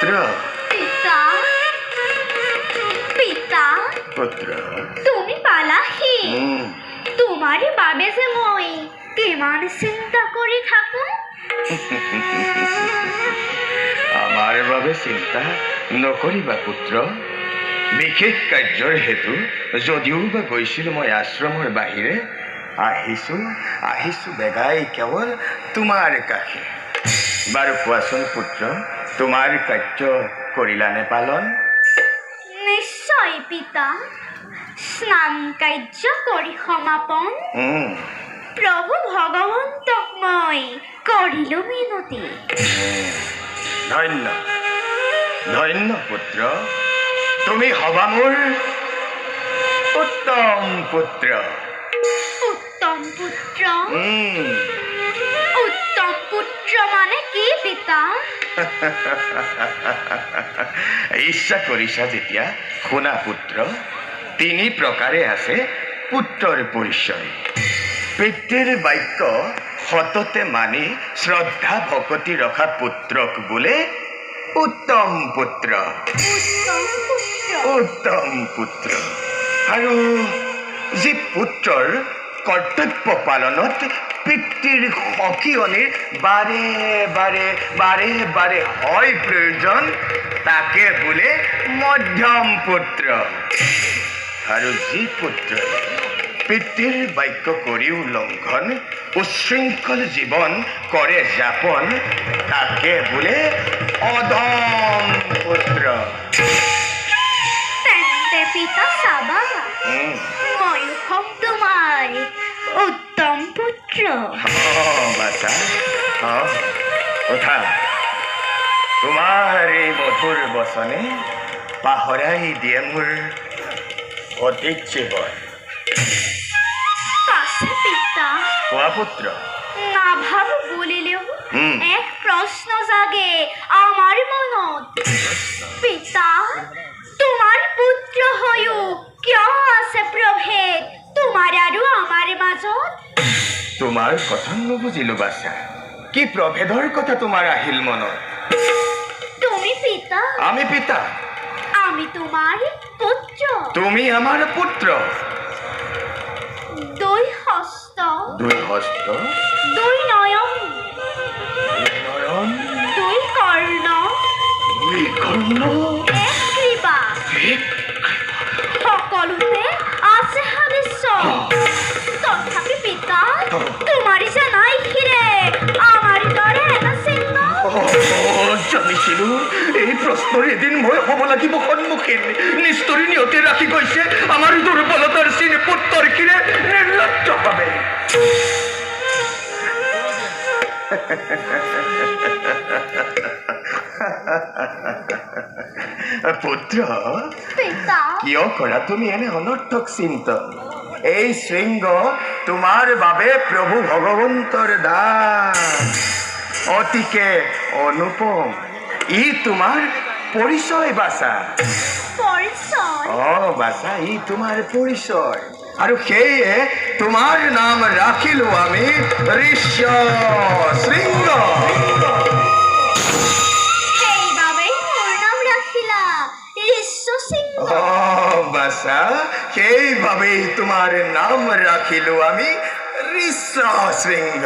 পুত্ৰ পিতা পিতা পুত্ৰ তুমি পালাহি হুম, তোমাৰই বাবে যে মই কিমান চিন্তা কৰি থাকো আমাৰ বাবে চিন্তা নকৰিবা পুত্ৰ। বিশেষ কাৰ্যৰ হেতু যদিও বা গৈছিল মই আশ্ৰমৰ বাহিৰে, আহিছো বেগাই কেৱল তোমাৰ কাষে। বাৰু কোৱাচোন পুত্ৰ, তোমাৰ কাৰ্য কৰিলানে পালন? নিশ্চয় পিতা স্নান কাৰ্য কৰি সমাপন প্ৰভু ভগৱন্তক মই কৰিলো মিনতি। ধন্য ধন্য পুত্ৰ, তুমি হবা মোৰ উত্তম পুত্ৰ। উত্তম পুত্ৰ উম, উত্তম পুত্ৰ মানে কি পিতা? ইচ্ছা কৰিছা যেতিয়া শুনা পুত্ৰ, 3 প্ৰকাৰে আছে পুত্ৰৰ পৰিচয়। পিতৃৰ বাক্য সততে মানি শ্ৰদ্ধা ভকতি ৰখা পুত্ৰক বোলে উত্তম পুত্ৰ। উত্তম পুত্ৰ উত্তম পুত্ৰ। আৰু যি পুত্ৰৰ কৰ্তব্য পালনত পিতৃৰ সকিয়নিৰ বাৰে বাৰে বাৰে বাৰে হয় প্ৰয়োজন, তাকে বোলে মধ্যম পুত্ৰ। আৰু যি পুত্ৰ পিতৃৰ বাক্য কৰিও লংঘন, উশৃংখল জীৱন কৰে যাপন, তাকে বোলে অধম পুত্ৰ। তেন্তে পিতা চাবা ময়ো হম তোমাৰ উত্তম পুত্ৰ। বাছা উঠা, তোমাৰ এই মধুৰ বচনে পাহৰাই দিয়ে মোৰ অতীত জীৱন। পাছে পিতা কোৱা পুত্ৰ। নাভাবো বুলিলেও হুম। এক প্ৰশ্ন জাগে আমাৰ মনত। পিতা তোমাৰ পুত্ৰ হৈও কিয় আছে প্ৰভেদ তোমাৰ আৰু আমাৰ মাজত? তোমাৰ কথা নুবুজিলো বাছা, কি প্ৰভেদৰ কথা তোমাৰ আহিল মনত? তুমি পিতা আমি পিতা, আমি তোমাৰ পুত্ৰ। তুমি আমাৰ পুত্ৰ। দুই হস্ত 2 হস্ত, দুই নয়ন 2 নয়ন, দুই কৰ্ণ 2 কৰ্ণ, এক কৃপা এক সকলোতে আছে সাদৃশ্য। তথাপি পিতা তোমাৰ জানাই খিৰে আমাৰ দৰে এটা চিহ্ন। জানিছিলো এই প্ৰশ্নৰ এদিন মই হ'ব লাগিব সন্মুখীন। নিষ্ঠুৰী নিয়তি ৰাখি গৈছে আমাৰ দুৰ্বলতাৰ চিন পুত্ৰৰ কিৰে নিৰ্লজ্জ ভাবে। পুত্ৰ, পিতা কিয় কৰা তুমি এনে অনৰ্থক চিন্তন? এই শৃংগ তোমাৰ বাবে প্ৰভু ভগৱন্তৰ দান, অতিকে অনুপম। ই তোমাৰ পৰিচয় বাছা। পৰিচয় বাছা, ই তোমাৰ পৰিচয়। আৰু সেয়ে তোমাৰ নাম ৰাখিলো আমি ঋষ্য শৃংগ। সেইবাবেই মোৰ নাম ৰাখিলা ঋষ্য সিংহ। বাছা, সেইবাবেই তোমাৰ নাম ৰাখিলো আমি ঋষ্য শৃংগ।